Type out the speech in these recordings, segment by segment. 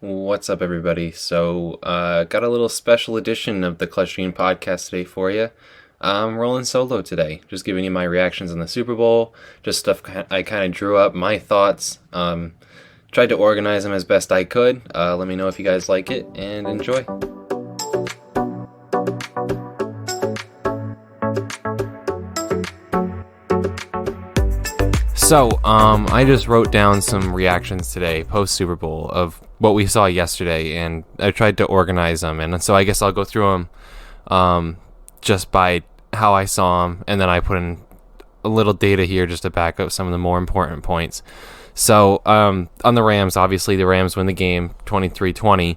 What's up, everybody? Got a little special edition of the TheClutchGene podcast today for you. I'm rolling solo today, just giving you my reactions on the Super Bowl, just stuff I kind of drew up, my thoughts. Tried to organize them as best I could. Let me know if you guys like it, and enjoy. I just wrote down some reactions today, post Super Bowl, of what we saw yesterday, and I tried to organize them, and so I guess I'll go through them just by how I saw them, and then I put in a little data here just to back up some of the more important points. So, on the Rams, obviously the Rams win the game 23-20.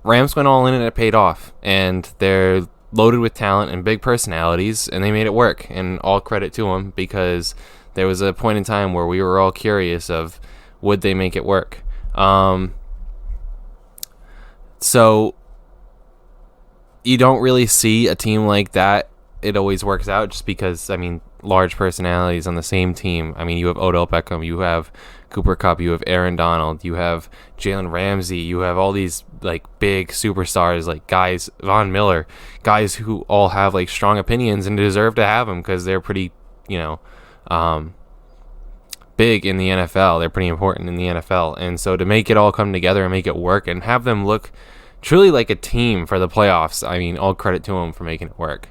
Rams went all in and it paid off, and they're loaded with talent and big personalities, and they made it work, and all credit to them, because there was a point in time where we were all curious of, would they make it work? So you don't really see a team like that. It always works out just because, large personalities on the same team. You have Odell Beckham, you have Cooper Kupp, you have Aaron Donald, you have Jalen Ramsey, you have all these big superstars guys, Von Miller, guys who all have strong opinions and deserve to have them because they're pretty, big in the NFL. They're pretty important in the NFL. And so to make it all come together and make it work and have them look truly like a team for the playoffs, all credit to them for making it work.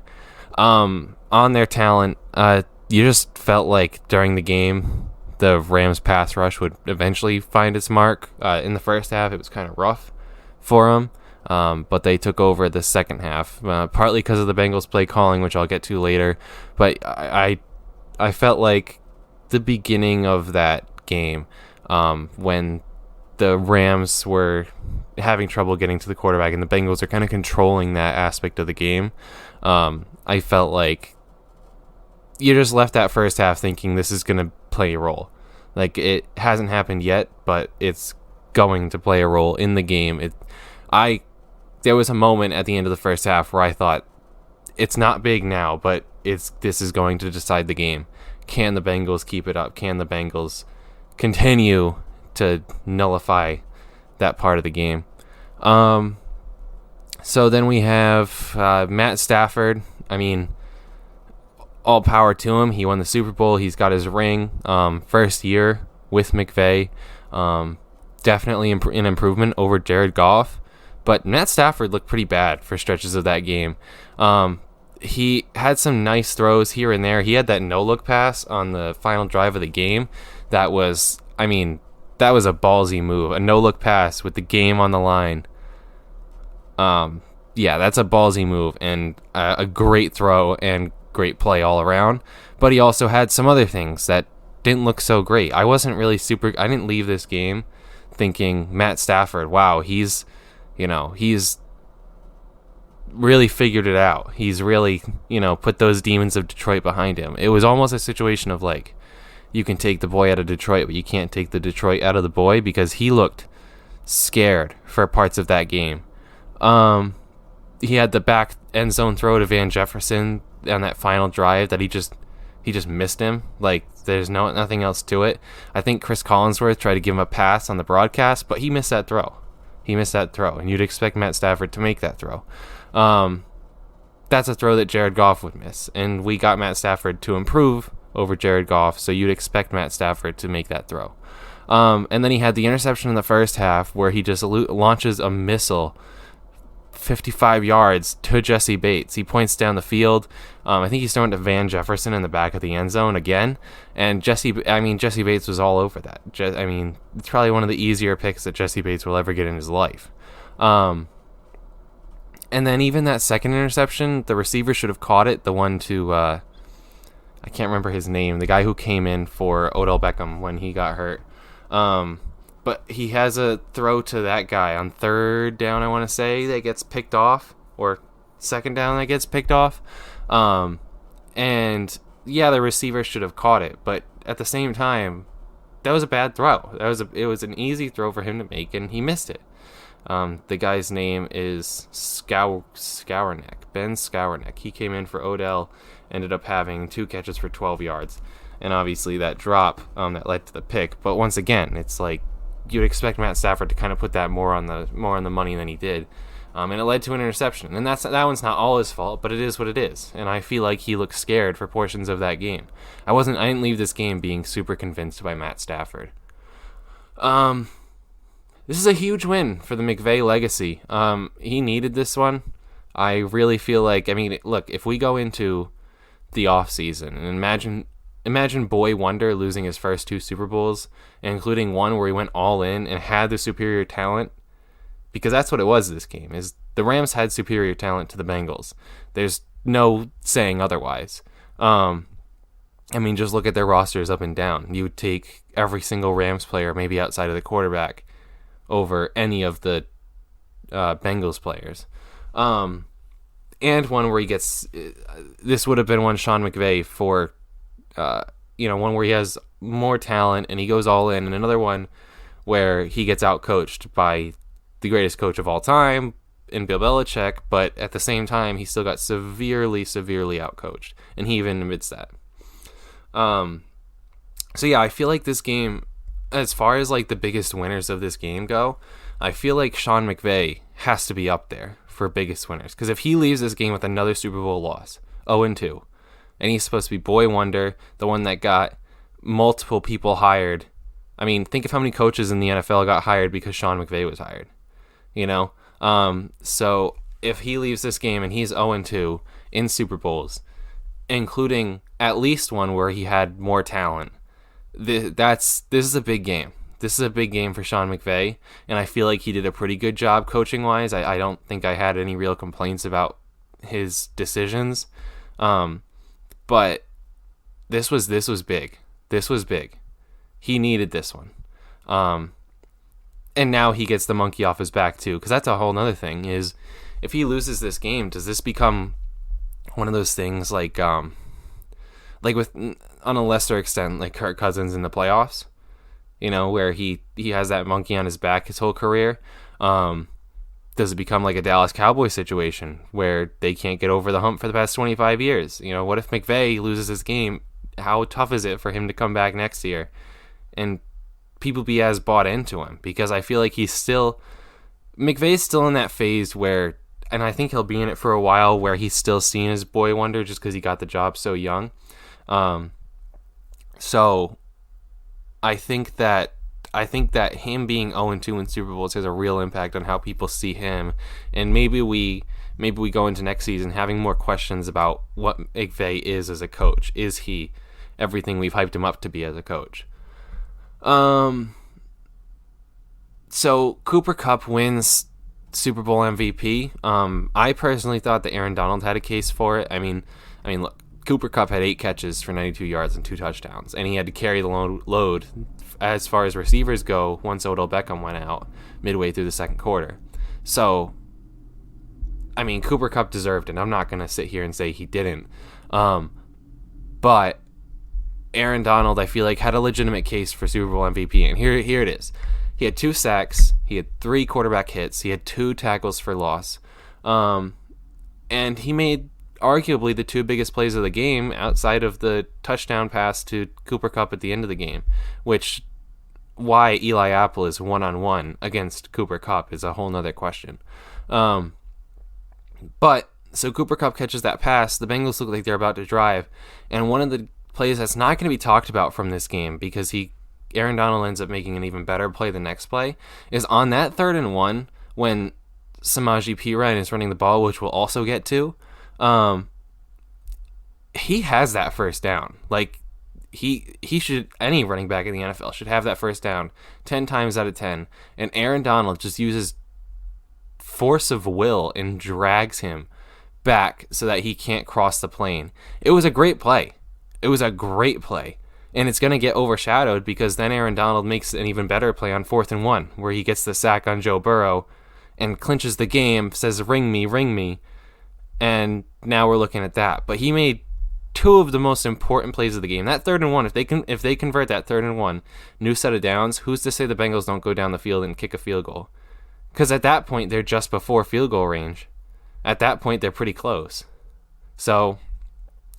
On their talent, you just felt like during the game, the Rams pass rush would eventually find its mark. In the first half, it was kind of rough for them, but they took over the second half, partly because of the Bengals play calling, which I'll get to later. But I felt like the beginning of that game, when the Rams were having trouble getting to the quarterback and the Bengals are kind of controlling that aspect of the game, I felt like you just left that first half thinking this is going to play a role. It hasn't happened yet, but it's going to play a role in the game. There was a moment at the end of the first half where I thought, it's not big now, but this is going to decide the game. Can the Bengals keep it up? Can the Bengals continue to nullify that part of the game? So then we have Matt Stafford. All power to him. He won the Super Bowl. He's got his ring. First year with McVay. Definitely an improvement over Jared Goff. But Matt Stafford looked pretty bad for stretches of that game. He had some nice throws here and there. He had that no-look pass on the final drive of the game. That was a ballsy move. A no-look pass with the game on the line. That's a ballsy move and a great throw and great play all around. But he also had some other things that didn't look so great. I didn't leave this game thinking Matt Stafford, wow, he's really figured it out. He's really, put those demons of Detroit behind him. It was almost a situation of you can take the boy out of Detroit, but you can't take the Detroit out of the boy, because he looked scared for parts of that game. He had the back end zone throw to Van Jefferson on that final drive that he just missed him. There's nothing else to it. I think Chris Collinsworth tried to give him a pass on the broadcast, but he missed that throw. And you'd expect Matt Stafford to make that throw. That's a throw that Jared Goff would miss, and we got Matt Stafford to improve over Jared Goff, so you'd expect Matt Stafford to make that throw. And then he had the interception in the first half where he just launches a missile 55 yards to Jesse Bates. He points down the field. I think he's throwing to Van Jefferson in the back of the end zone again, and Jesse Bates was all over that. It's probably one of the easier picks that Jesse Bates will ever get in his life. And then even that second interception, the receiver should have caught it. The one to, I can't remember his name, the guy who came in for Odell Beckham when he got hurt. But he has a throw to that guy on third down, I want to say, that gets picked off, or second down that gets picked off. And yeah, the receiver should have caught it, but at the same time, that was a bad throw. It was an easy throw for him to make, and he missed it. The guy's name is Ben Skowronek. He came in for Odell, ended up having 2 catches for 12 yards. And obviously that drop that led to the pick. But once again, it's you'd expect Matt Stafford to kind of put that more on the money than he did. And it led to an interception. And that one's not all his fault, but it is what it is. And I feel like he looked scared for portions of that game. I didn't leave this game being super convinced by Matt Stafford. This is a huge win for the McVay legacy. He needed this one. I really feel like, look, if we go into the offseason and imagine Boy Wonder losing his first 2 Super Bowls, including one where he went all in and had the superior talent, because that's what it was this game, is the Rams had superior talent to the Bengals. There's no saying otherwise. Just look at their rosters up and down. You would take every single Rams player, maybe outside of the quarterback, over any of the Bengals players. And one where he gets... This would have been one Sean McVay for... one where he has more talent and he goes all in, and another one where he gets outcoached by the greatest coach of all time in Bill Belichick, but at the same time, he still got severely outcoached, and he even admits that. I feel like this game, as far as like the biggest winners of this game go, I feel like Sean McVay has to be up there for biggest winners, because if he leaves this game with another Super Bowl loss, 0-2, and he's supposed to be Boy Wonder, the one that got multiple people hired. Think of how many coaches in the NFL got hired because Sean McVay was hired. So if he leaves this game and he's 0-2 in Super Bowls, including at least one where he had more talent, this is a big game. This is a big game for Sean McVay, and I feel like he did a pretty good job coaching-wise. I don't think I had any real complaints about his decisions. But this was big. This was big. He needed this one. And now he gets the monkey off his back too, because that's a whole nother thing, is if he loses this game, does this become one of those things like with, on a lesser extent, like Kirk Cousins in the playoffs, where he has that monkey on his back his whole career? Does it become like a Dallas Cowboys situation where they can't get over the hump for the past 25 years? What if McVay loses his game? How tough is it for him to come back next year and people be as bought into him? Because I feel like McVay's still in that phase where, and I think he'll be in it for a while, where he's still seen as Boy Wonder just because he got the job so young. So I think that him being 0-2 in Super Bowls has a real impact on how people see him, and maybe we go into next season having more questions about what McVay is as a coach. Is he everything we've hyped him up to be as a coach? So Cooper Kupp wins Super Bowl MVP. I personally thought that Aaron Donald had a case for it. Look, Cooper Kupp had 8 catches for 92 yards and 2 touchdowns, and he had to carry the load as far as receivers go once Odell Beckham went out midway through the second quarter. So, Cooper Kupp deserved it. I'm not going to sit here and say he didn't. But Aaron Donald, I feel like, had a legitimate case for Super Bowl MVP, and here it is. He had 2 sacks, he had 3 quarterback hits, he had 2 tackles for loss, and he made arguably the 2 biggest plays of the game outside of the touchdown pass to Cooper Kupp at the end of the game, which why Eli Apple is 1-on-1 against Cooper Kupp is a whole nother question. But so Cooper Kupp catches that pass, the Bengals look like they're about to drive, and one of the plays that's not going to be talked about from this game, because Aaron Donald ends up making an even better play the next play, is on that 3rd and 1 when Samaje Perine is running the ball, which we'll also get to. He has that first down. Like, he should, any running back in the NFL should have that first down 10 times out of 10, and Aaron Donald just uses force of will and drags him back so that he can't cross the plane. It was a great play. And it's going to get overshadowed because then Aaron Donald makes an even better play on 4th and 1, where he gets the sack on Joe Burrow and clinches the game, says, ring me. And now we're looking at that. But he made 2 of the most important plays of the game. That 3rd and 1, if they convert that 3rd and 1, new set of downs, who's to say the Bengals don't go down the field and kick a field goal? Because at that point, they're just before field goal range. At that point, they're pretty close. So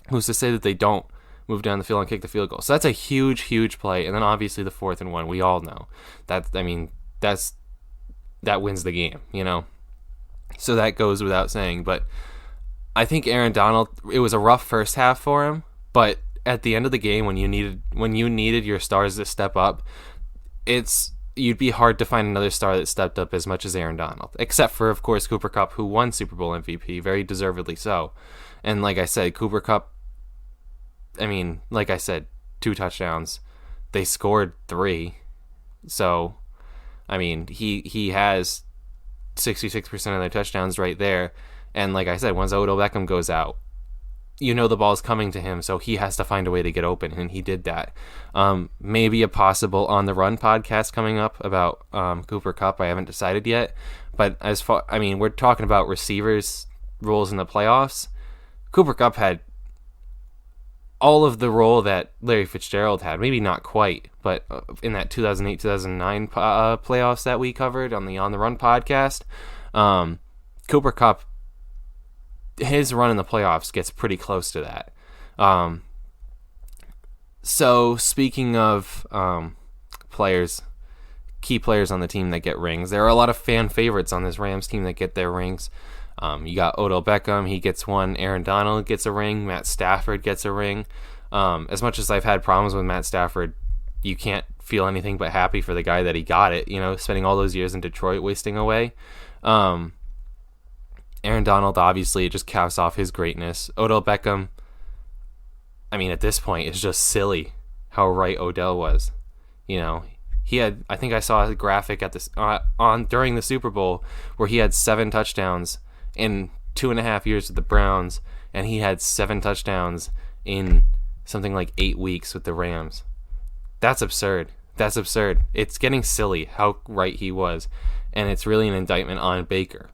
who's to say that they don't move down the field and kick the field goal. So that's a huge, huge play. And then obviously the 4th and 1, we all know that. I mean, that wins the game, you know. So that goes without saying. But I think Aaron Donald, it was a rough first half for him, but at the end of the game, when you needed your stars to step up, you'd be hard to find another star that stepped up as much as Aaron Donald, except for, of course, Cooper Kupp, who won Super Bowl MVP, very deservedly so. And like I said, Cooper Kupp, I mean, like I said, 2 touchdowns. They scored 3. So, I mean, he has 66% of their touchdowns right there. And like I said, once Odell Beckham goes out, you know the ball's coming to him, so he has to find a way to get open, and he did that. Maybe a possible On the Run podcast coming up about Cooper Kupp. I haven't decided yet. But we're talking about receivers' roles in the playoffs. Cooper Kupp had all of the role that Larry Fitzgerald had. Maybe not quite, but in that 2008-2009 playoffs that we covered on the On the Run podcast, Cooper Kupp, his run in the playoffs gets pretty close to that. So speaking of players, key players on the team that get rings, there are a lot of fan favorites on this Rams team that get their rings. You got Odell Beckham, he gets one. Aaron Donald gets a ring. Matt Stafford gets a ring. As much as I've had problems with Matt Stafford, you can't feel anything but happy for the guy that he got it, you know, spending all those years in Detroit wasting away. Aaron Donald, obviously, it just caps off his greatness. Odell Beckham, I mean, at this point, it's just silly how right Odell was. You know, he had, I think I saw a graphic at this during the Super Bowl where he had 7 touchdowns in 2.5 years with the Browns, and he had 7 touchdowns in something like 8 weeks with the Rams. That's absurd. That's absurd. It's getting silly how right he was, and it's really an indictment on Baker.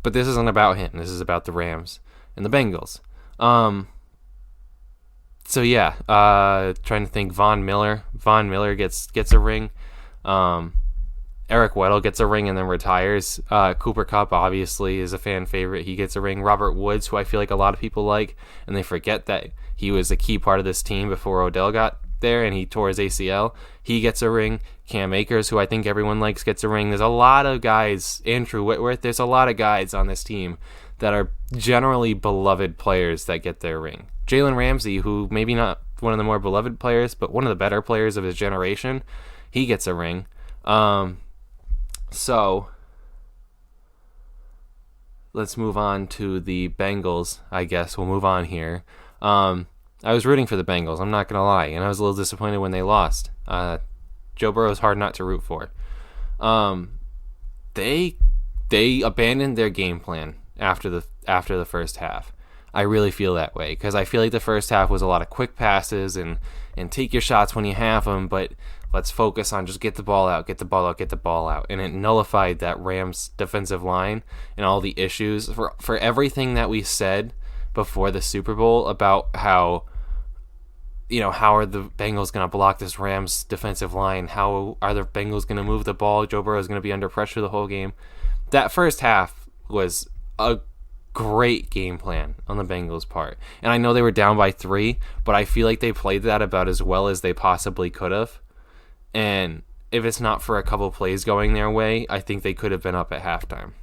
But this isn't about him. This is about the Rams and the Bengals. So yeah, trying to think. Von Miller gets a ring. Eric Weddle gets a ring and then retires. Cooper Kupp obviously is a fan favorite. He gets a ring. Robert Woods, who I feel like a lot of people like, and they forget that he was a key part of this team before Odell got there and he tore his ACL. He gets a ring. Cam Akers, who I think everyone likes, gets a ring. There's a lot of guys. Andrew Whitworth. There's a lot of guys on this team that are generally beloved players that get their ring. Jalen Ramsey, who maybe not one of the more beloved players, but one of the better players of his generation, he gets a ring. So let's move on to the Bengals, I guess. We'll move on here. I was rooting for the Bengals, I'm not going to lie, and I was a little disappointed when they lost. Joe Burrow is hard not to root for. They abandoned their game plan after the first half. I really feel that way because I feel like the first half was a lot of quick passes and take your shots when you have them, but let's focus on just get the ball out. And it nullified that Rams defensive line and all the issues for everything that we said before the Super Bowl about how are the Bengals going to block this Rams defensive line? How are the Bengals going to move the ball? Joe Burrow is going to be under pressure the whole game. That first half was a great game plan on the Bengals' part. And I know they were down by 3, but I feel like they played that about as well as they possibly could have. And if it's not for a couple plays going their way, I think they could have been up at halftime.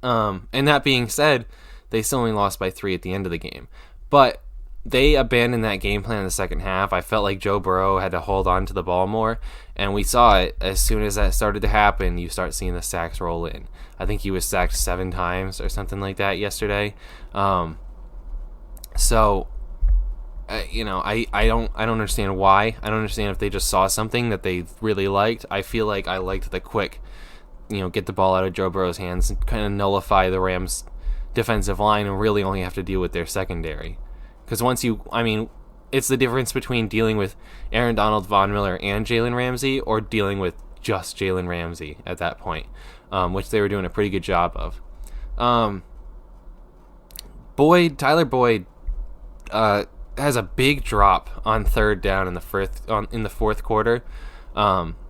And that being said, they still only lost by 3 at the end of the game. But they abandoned that game plan in the second half. I felt like Joe Burrow had to hold on to the ball more, and we saw it. As soon as that started to happen, you start seeing the sacks roll in. I think he was sacked 7 times or something like that yesterday. I don't understand why. I don't understand if they just saw something that they really liked. I feel like I liked the quick, get the ball out of Joe Burrow's hands and kind of nullify the Rams' defensive line and really only have to deal with their secondary. Because it's the difference between dealing with Aaron Donald, Von Miller, and Jalen Ramsey, or dealing with just Jalen Ramsey at that point, which they were doing a pretty good job of. Tyler Boyd has a big drop on third down in the fourth quarter.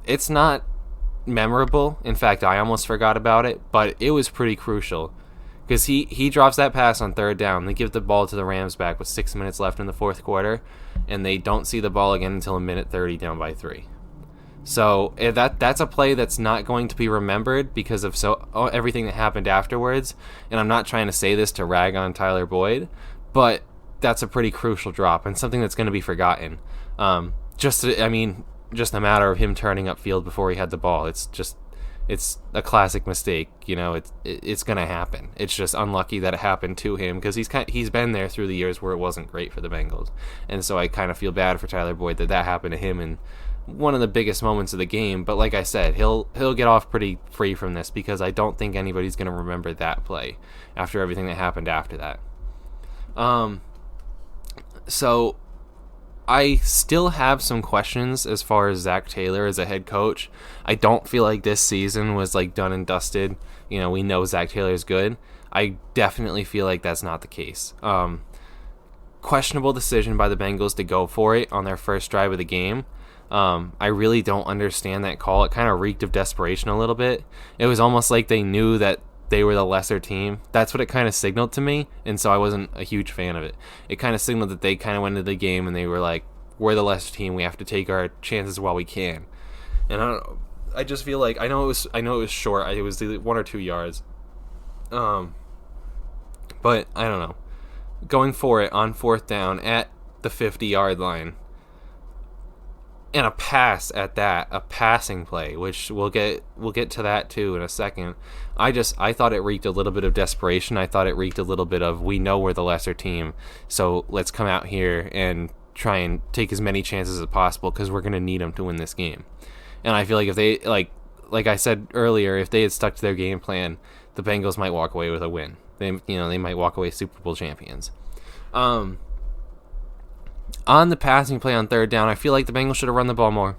It's not memorable. In fact, I almost forgot about it, but it was pretty crucial. Because he drops that pass on third down. They give the ball to the Rams back with 6 minutes left in the fourth quarter, and they don't see the ball again until a minute 30 down by 3. So that's a play that's not going to be remembered because of everything that happened afterwards. And I'm not trying to say this to rag on Tyler Boyd, but that's a pretty crucial drop and something that's going to be forgotten. Just a matter of him turning upfield before he had the ball. It's a classic mistake. It's going to happen. It's just unlucky that it happened to him because he's been there through the years where it wasn't great for the Bengals. And so I kind of feel bad for Tyler Boyd that happened to him in one of the biggest moments of the game. But like I said, he'll get off pretty free from this because I don't think anybody's going to remember that play after everything that happened after that. So I still have some questions as far as Zach Taylor as a head coach. I don't feel like this season was like done and dusted. We know Zach Taylor's good. I definitely feel like that's not the case. Questionable decision by the Bengals to go for it on their first drive of the game. I really don't understand that call. It kind of reeked of desperation a little bit. It was almost like they knew that they were the lesser team. That's what it kind of signaled to me, and so I wasn't a huge fan of it. It kind of signaled that they kind of went into the game and they were like, we're the lesser team. We have to take our chances while we can. And I just feel like I know it was short. It was 1 or 2 yards. But I don't know. Going for it on fourth down at the 50-yard line. And a pass at that, a passing play, which we'll get to that too in a second. I thought it reeked a little bit of desperation. I thought it reeked a little bit of, we know we're the lesser team, so let's come out here and try and take as many chances as possible because we're going to need them to win this game. And I feel like if they, like I said earlier, if they had stuck to their game plan, the Bengals might walk away with a win. They might walk away Super Bowl champions. On the passing play on third down, I feel like the Bengals should have run the ball more.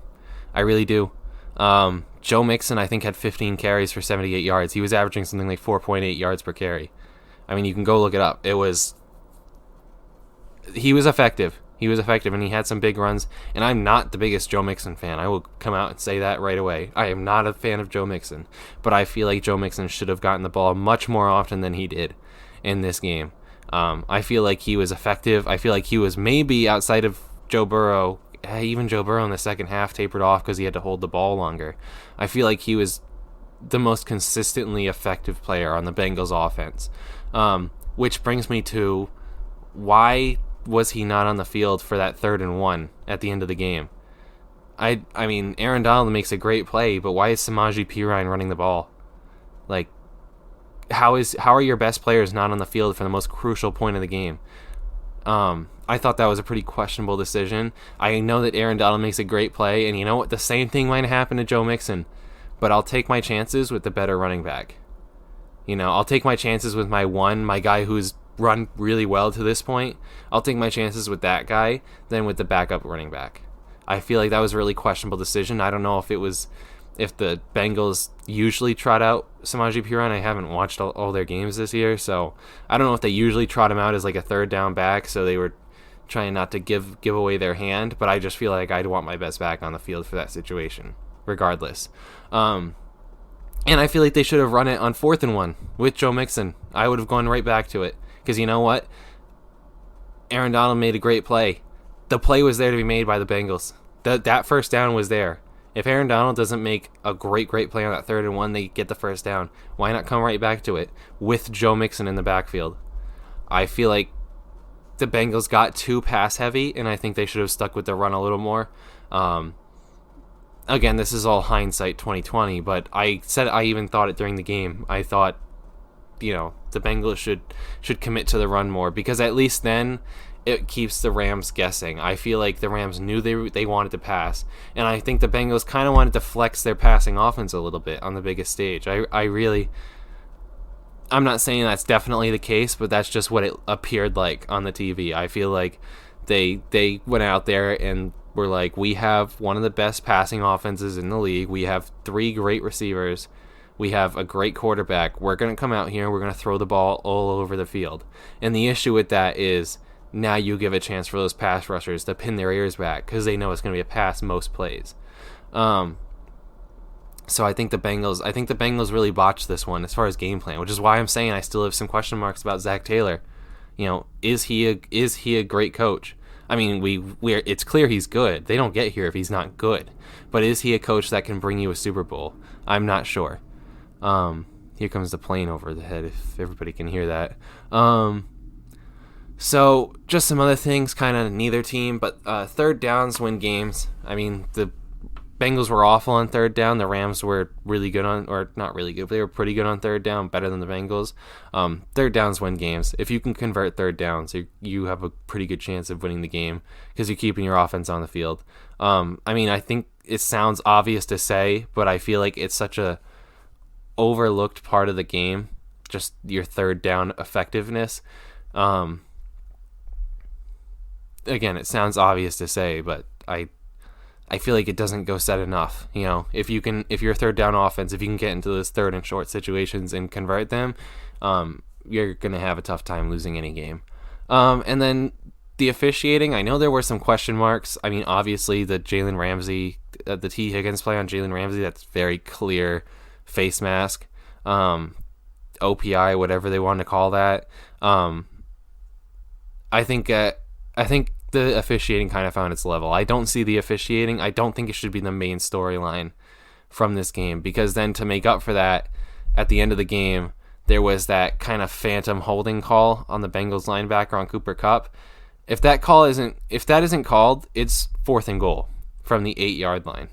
I really do. Joe Mixon, I think, had 15 carries for 78 yards. He was averaging something like 4.8 yards per carry. I mean, you can go look it up. He was effective. And he had some big runs. And I'm not the biggest Joe Mixon fan. I will come out and say that right away. I am not a fan of Joe Mixon. But I feel like Joe Mixon should have gotten the ball much more often than he did in this game. I feel like he was effective. I feel like he was maybe outside of Joe Burrow. Even Joe Burrow in the second half tapered off because he had to hold the ball longer. I feel like he was the most consistently effective player on the Bengals offense. Which brings me to, why was he not on the field for that 3rd and 1 at the end of the game? I mean, Aaron Donald makes a great play, but why is Samaje Perine running the ball? Like, how are your best players not on the field for the most crucial point of the game? I thought that was a pretty questionable decision. I know that Aaron Donald makes a great play, and you know what? The same thing might happen to Joe Mixon, but I'll take my chances with the better running back. I'll take my chances with my guy who's run really well to this point. I'll take my chances with that guy than with the backup running back. I feel like that was a really questionable decision. I don't know if the Bengals usually trot out Samaje Perine. I haven't watched all their games this year, so I don't know if they usually trot him out as like a 3rd down back, so they were trying not to give away their hand, but I just feel like I'd want my best back on the field for that situation, regardless. And I feel like they should have run it on 4th and 1 with Joe Mixon. I would have gone right back to it, because you know what? Aaron Donald made a great play. The play was there to be made by the Bengals. That first down was there. If Aaron Donald doesn't make a great play on that 3rd and 1, they get the first down. Why not come right back to it with Joe Mixon in the backfield? I feel like the Bengals got too pass heavy, and I think they should have stuck with the run a little more. Again, this is all hindsight 2020, but I even thought it during the game. I thought, the Bengals should commit to the run more, because at least then it keeps the Rams guessing. I feel like the Rams knew they wanted to pass, and I think the Bengals kind of wanted to flex their passing offense a little bit on the biggest stage. I'm not saying that's definitely the case, but that's just what it appeared like on the TV. I feel like they went out there and were like, we have one of the best passing offenses in the league. We have 3 great receivers. We have a great quarterback. We're going to come out here and we're going to throw the ball all over the field. And the issue with that is, now you give a chance for those pass rushers to pin their ears back because they know it's going to be a pass most plays. So I think the Bengals really botched this one as far as game plan, which is why I'm saying I still have some question marks about Zach Taylor. Is he a great coach? I mean, it's clear he's good. They don't get here if he's not good. But is he a coach that can bring you a Super Bowl? I'm not sure. Here comes the plane over the head, if everybody can hear that. So just some other things, kind of neither team, but third downs win games. I mean, the Bengals were awful on third down. The Rams were really good or not really good, but they were pretty good on third down, better than the Bengals. Third downs win games. If you can convert third downs, you have a pretty good chance of winning the game because you're keeping your offense on the field. I mean, I think it sounds obvious to say, but I feel like it's such a overlooked part of the game, just your third down effectiveness. Again, it sounds obvious to say, but I feel like it doesn't go said enough. If you're a third down offense, if you can get into those third and short situations and convert them, you're going to have a tough time losing any game. And then the officiating, I know there were some question marks. I mean, obviously the Jalen Ramsey, the T. Higgins play on Jalen Ramsey, that's very clear face mask, OPI, whatever they want to call that. I think the officiating kind of found its level. I don't see the officiating. I don't think it should be the main storyline from this game, because then to make up for that, at the end of the game, there was that kind of phantom holding call on the Bengals linebacker on Cooper Kupp. If that isn't called, it's 4th and goal from the 8-yard line,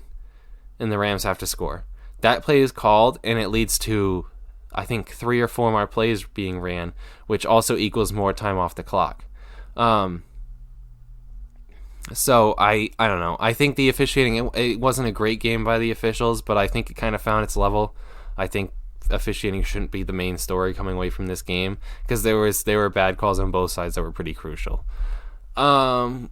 and the Rams have to score. That play is called, and it leads to, I think, 3 or 4 more plays being ran, which also equals more time off the clock. So I don't know. I think the officiating, it wasn't a great game by the officials, but I think it kind of found its level. I think officiating shouldn't be the main story coming away from this game, because there were bad calls on both sides that were pretty crucial. Kind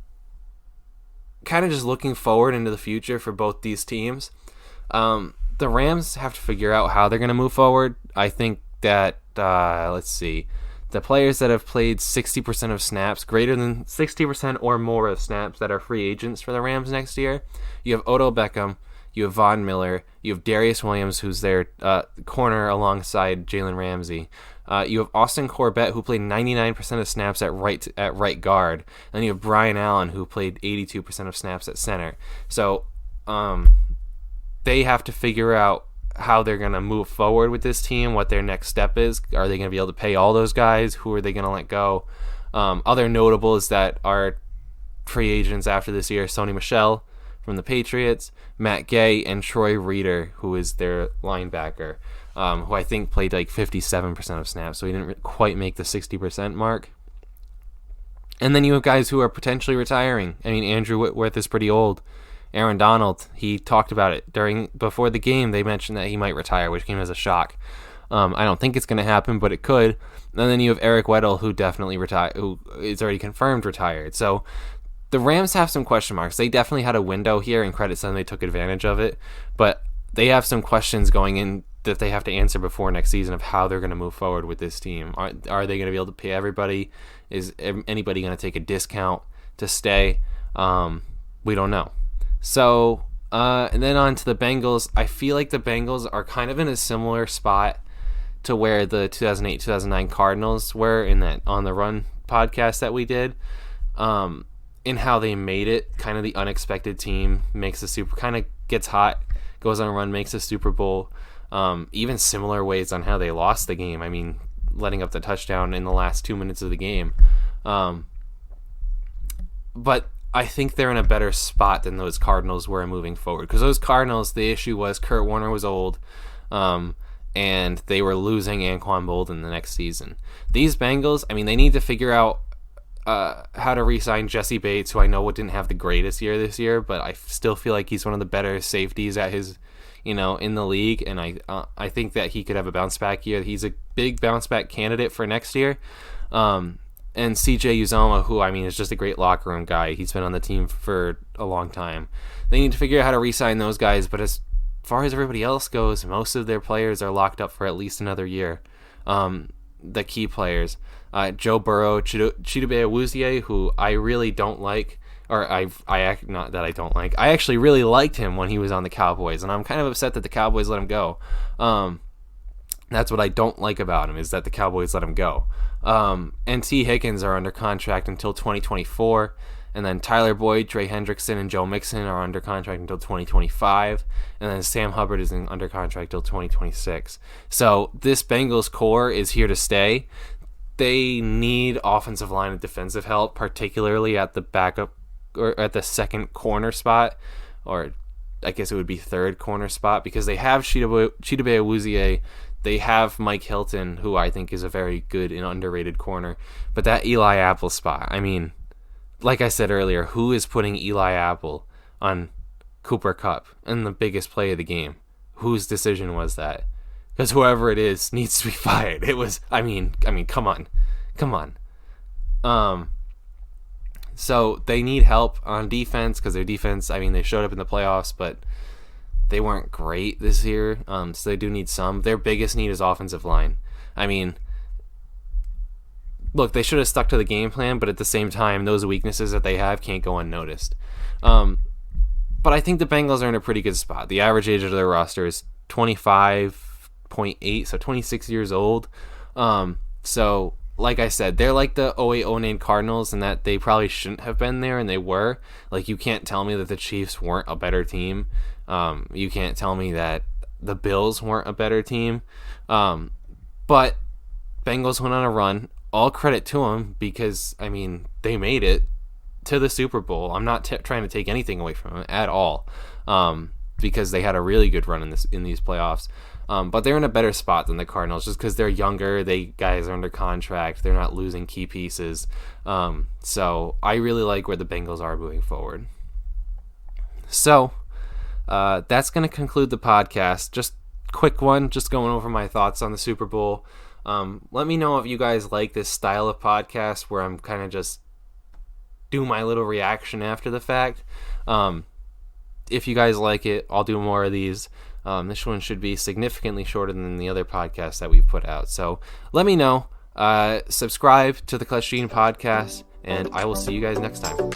of just looking forward into the future for both these teams. The Rams have to figure out how they're going to move forward. I think that, let's see, the players that have played 60% of snaps, greater than 60% or more of snaps that are free agents for the Rams next year, you have Odell Beckham, you have Von Miller, you have Darius Williams, who's their corner alongside Jalen Ramsey. You have Austin Corbett, who played 99% of snaps at right guard, and you have Brian Allen, who played 82% of snaps at center. So they have to figure out how they're going to move forward with this team, what their next step is. Are they going to be able to pay all those guys? Who are they going to let go? Other notables that are free agents after this year, Sony Michel from the Patriots, Matt Gay, and Troy Reeder, who is their linebacker, who I think played like 57% of snaps, so he didn't quite make the 60% mark. And then you have guys who are potentially retiring. I mean, Andrew Whitworth is pretty old. Aaron Donald, he talked about it before the game. They mentioned that he might retire, which came as a shock. I don't think it's going to happen, but it could. And then you have Eric Weddle, who definitely who is already confirmed retired. So the Rams have some question marks. They definitely had a window here, and credit to them, they took advantage of it. But they have some questions going in that they have to answer before next season of how they're going to move forward with this team. Are they going to be able to pay everybody? Is anybody going to take a discount to stay? We don't know. So, and then on to the Bengals. I feel like the Bengals are kind of in a similar spot to where the 2008-2009 Cardinals were in that On the Run podcast that we did, in how they made it. Kind of the unexpected team kind of gets hot, goes on a run, makes a Super Bowl. Even similar ways on how they lost the game. I mean, letting up the touchdown in the last 2 minutes of the game. But I think they're in a better spot than those Cardinals were moving forward. Because those Cardinals, the issue was Kurt Warner was old, and they were losing Anquan Boldin the next season. These Bengals, I mean, they need to figure out how to re-sign Jesse Bates, who I know didn't have the greatest year this year, but I still feel like he's one of the better safeties at his, in the league, and I think that he could have a bounce back year. He's a big bounce back candidate for next year. And CJ Uzomah, who, I mean, is just a great locker room guy. He's been on the team for a long time. They need to figure out how to re-sign those guys, but as far as everybody else goes, most of their players are locked up for at least another year. The key players. Joe Burrow, Chidobe Awuzie, who I really don't like, or not that I don't like. I actually really liked him when he was on the Cowboys, and I'm kind of upset that the Cowboys let him go. That's what I don't like about him, is that the Cowboys let him go. And T. Higgins are under contract until 2024. And then Tyler Boyd, Trey Hendrickson, and Joe Mixon are under contract until 2025. And then Sam Hubbard is under contract until 2026. So this Bengals core is here to stay. They need offensive line and defensive help, particularly at the backup or at the second corner spot, or I guess it would be third corner spot, because they have Chidobe Awuzie. They have Mike Hilton, who I think is a very good and underrated corner. But that Eli Apple spot, I mean, like I said earlier, who is putting Eli Apple on Cooper Kupp in the biggest play of the game? Whose decision was that? Because whoever it is needs to be fired. It was, I mean, come on. So they need help on defense, because their defense, I mean, they showed up in the playoffs, but they weren't great this year. So they do need some. Their biggest need is offensive line. I mean, look, they should have stuck to the game plan, but at the same time, those weaknesses that they have can't go unnoticed. But I think the Bengals are in a pretty good spot. The average age of their roster is 25.8, so 26 years old. So, like I said, they're like the 08-09 Cardinals in that they probably shouldn't have been there, and they were. Like, you can't tell me that the Chiefs weren't a better team. You can't tell me that the Bills weren't a better team. But Bengals went on a run. All credit to them, because, I mean, they made it to the Super Bowl. I'm not trying to take anything away from them at all, because they had a really good run in these playoffs. But they're in a better spot than the Cardinals, just because they're younger. Guys are under contract. They're not losing key pieces. So I really like where the Bengals are moving forward. So that's going to conclude the podcast. Just quick one, just going over my thoughts on the Super Bowl. Let me know if you guys like this style of podcast where I'm kind of just do my little reaction after the fact. If you guys like it, I'll do more of these. This one should be significantly shorter than the other podcasts that we've put out. So let me know. Subscribe to the ClutchGene podcast, and I will see you guys next time.